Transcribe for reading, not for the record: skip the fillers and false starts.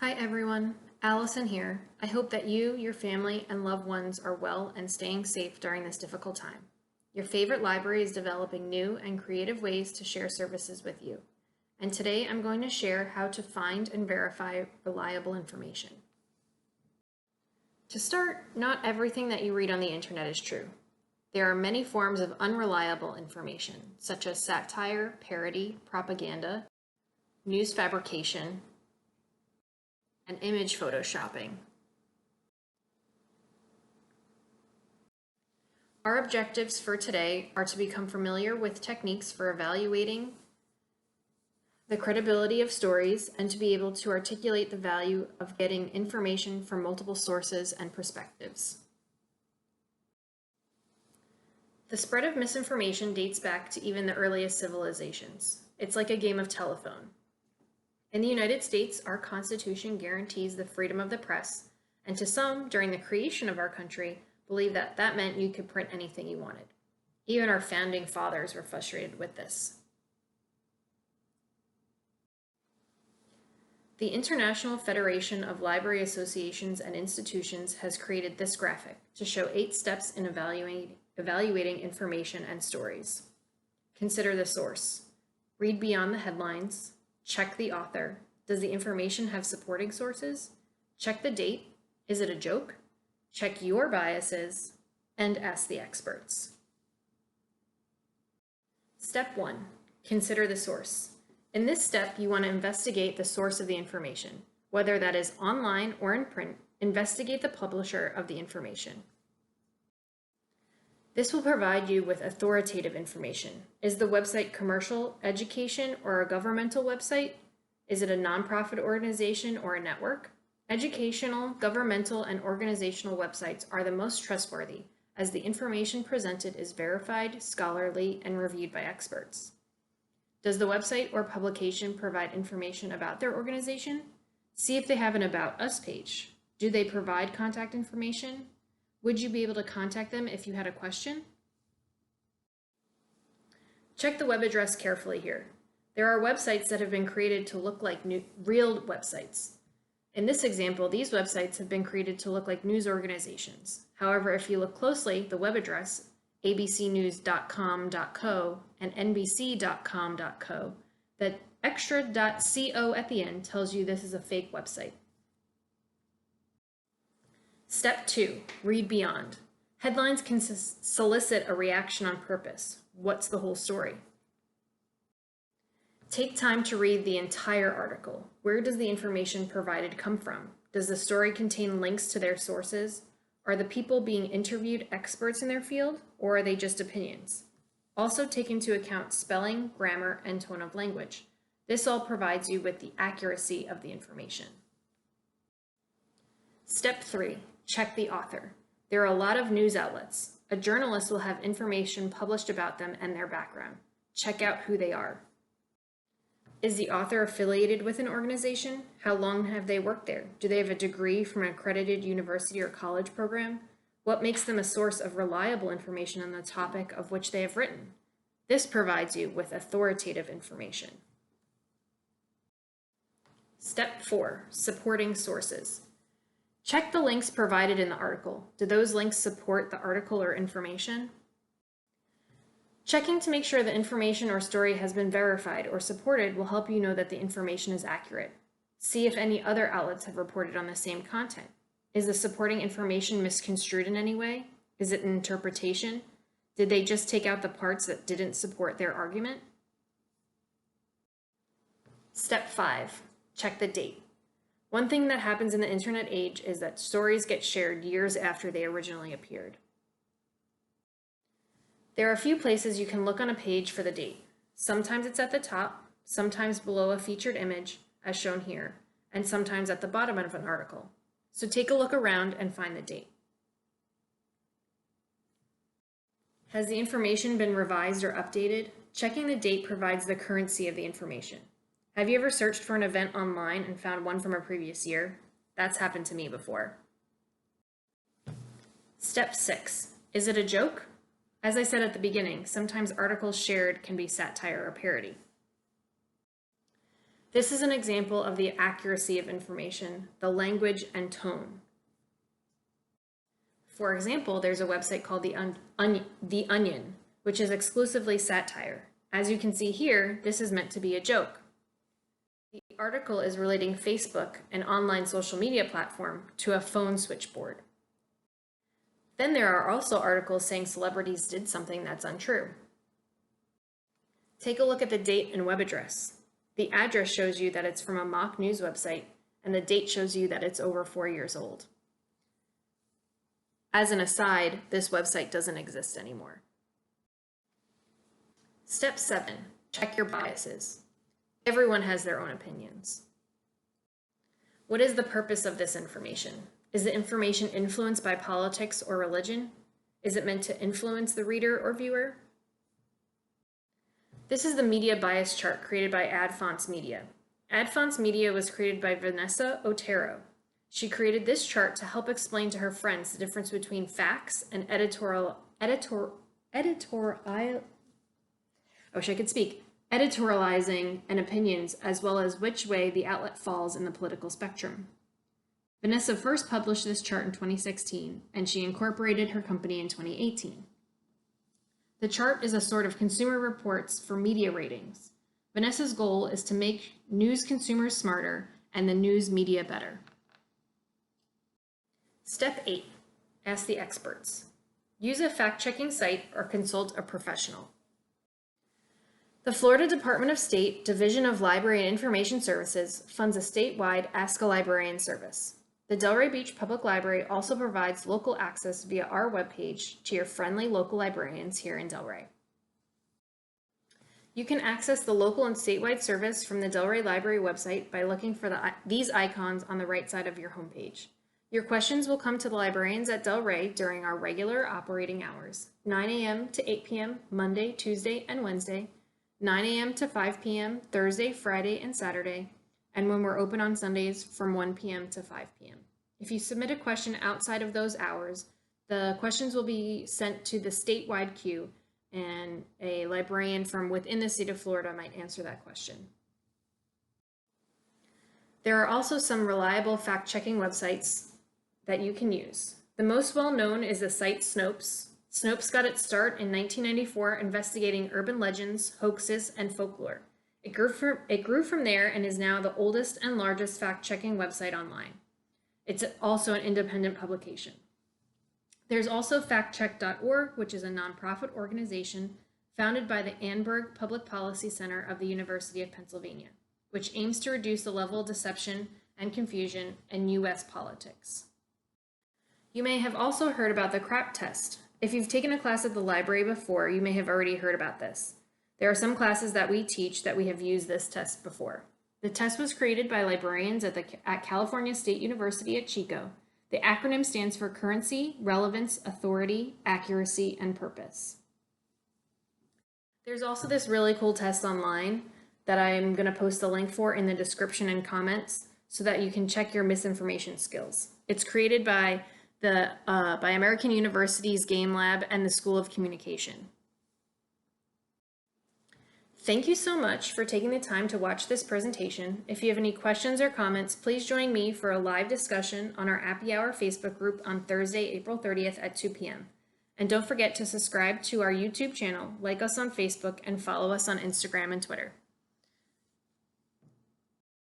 Hi everyone, Allison here. I hope that you, your family, and loved ones are well and staying safe during this difficult time. Your favorite library is developing new and creative ways to share services with you. And today I'm going to share how to find and verify reliable information. To start, not everything that you read on the internet is true. There are many forms of unreliable information, such as satire, parody, propaganda, news fabrication, and image photoshopping. Our objectives for today are to become familiar with techniques for evaluating the credibility of stories and to be able to articulate the value of getting information from multiple sources and perspectives. The spread of misinformation dates back to even the earliest civilizations. It's like a game of telephone. In the United States, our Constitution guarantees the freedom of the press, and to some, during the creation of our country, believed that that meant you could print anything you wanted. Even our founding fathers were frustrated with this. The International Federation of Library Associations and Institutions has created this graphic to show 8 steps in evaluating information and stories. Consider the source. Read beyond the headlines. Check the author. Does the information have supporting sources? Check the date. Is it a joke? Check your biases. And ask the experts. Step 1. Consider the source. In this step, you want to investigate the source of the information. Whether that is online or in print, investigate the publisher of the information. This will provide you with authoritative information. Is the website commercial, education, or a governmental website? Is it a nonprofit organization or a network? Educational, governmental, and organizational websites are the most trustworthy, as the information presented is verified, scholarly, and reviewed by experts. Does the website or publication provide information about their organization? See if they have an About Us page. Do they provide contact information? Would you be able to contact them if you had a question? Check the web address carefully here. There are websites that have been created to look like real websites. In this example, these websites have been created to look like news organizations. However, if you look closely, the web address, abcnews.com.co and nbc.com.co, that extra.co at the end tells you this is a fake website. Step 2, read beyond. Headlines can solicit a reaction on purpose. What's the whole story? Take time to read the entire article. Where does the information provided come from? Does the story contain links to their sources? Are the people being interviewed experts in their field, or are they just opinions? Also take into account spelling, grammar, and tone of language. This all provides you with the accuracy of the information. Step 3, check the author. There are a lot of news outlets. A journalist will have information published about them and their background. Check out who they are. Is the author affiliated with an organization? How long have they worked there? Do they have a degree from an accredited university or college program? What makes them a source of reliable information on the topic of which they have written? This provides you with authoritative information. Step 4, supporting sources. Check the links provided in the article. Do those links support the article or information? Checking to make sure the information or story has been verified or supported will help you know that the information is accurate. See if any other outlets have reported on the same content. Is the supporting information misconstrued in any way? Is it an interpretation? Did they just take out the parts that didn't support their argument? Step 5, check the date. One thing that happens in the internet age is that stories get shared years after they originally appeared. There are a few places you can look on a page for the date. Sometimes it's at the top, sometimes below a featured image, as shown here, and sometimes at the bottom of an article. So take a look around and find the date. Has the information been revised or updated? Checking the date provides the currency of the information. Have you ever searched for an event online and found one from a previous year? That's happened to me before. Step 6, is it a joke? As I said at the beginning, sometimes articles shared can be satire or parody. This is an example of the accuracy of information, the language and tone. For example, there's a website called The Onion, which is exclusively satire. As you can see here, this is meant to be a joke. The article is relating Facebook, an online social media platform, to a phone switchboard. Then there are also articles saying celebrities did something that's untrue. Take a look at the date and web address. The address shows you that it's from a mock news website, and the date shows you that it's over 4 years old. As an aside, this website doesn't exist anymore. Step 7, check your biases. Everyone has their own opinions. What is the purpose of this information? Is the information influenced by politics or religion? Is it meant to influence the reader or viewer? This is the media bias chart created by AdFonts Media. AdFonts Media was created by Vanessa Otero. She created this chart to help explain to her friends the difference between facts and editorializing and opinions, as well as which way the outlet falls in the political spectrum. Vanessa first published this chart in 2016, and she incorporated her company in 2018. The chart is a sort of consumer reports for media ratings. Vanessa's goal is to make news consumers smarter and the news media better. Step 8, ask the experts. Use a fact-checking site or consult a professional. The Florida Department of State Division of Library and Information Services funds a statewide Ask a Librarian service. The Delray Beach Public Library also provides local access via our webpage to your friendly local librarians here in Delray. You can access the local and statewide service from the Delray Library website by looking for these icons on the right side of your homepage. Your questions will come to the librarians at Delray during our regular operating hours, 9 a.m. to 8 p.m. Monday, Tuesday, and Wednesday, 9 a.m. to 5 p.m. Thursday, Friday, and Saturday, and when we're open on Sundays from 1 p.m. to 5 p.m. If you submit a question outside of those hours, the questions will be sent to the statewide queue, and a librarian from within the state of Florida might answer that question. There are also some reliable fact-checking websites that you can use. The most well-known is the site Snopes. Snopes got its start in 1994 investigating urban legends, hoaxes, and folklore. It grew from there and is now the oldest and largest fact-checking website online. It's also an independent publication. There's also factcheck.org, which is a nonprofit organization founded by the Annenberg Public Policy Center of the University of Pennsylvania, which aims to reduce the level of deception and confusion in U.S. politics. You may have also heard about the CRAP test. If you've taken a class at the library before, you may have already heard about this. There are some classes that we teach that we have used this test before. The test was created by librarians at California State University at Chico. The acronym stands for Currency, Relevance, Authority, Accuracy, and Purpose. There's also this really cool test online that I'm going to post a link for in the description and comments so that you can check your misinformation skills. It's created by American University's Game Lab and the School of Communication. Thank you so much for taking the time to watch this presentation. If you have any questions or comments, please join me for a live discussion on our Appy Hour Facebook group on Thursday, April 30th at 2 p.m. And don't forget to subscribe to our YouTube channel, like us on Facebook, and follow us on Instagram and Twitter.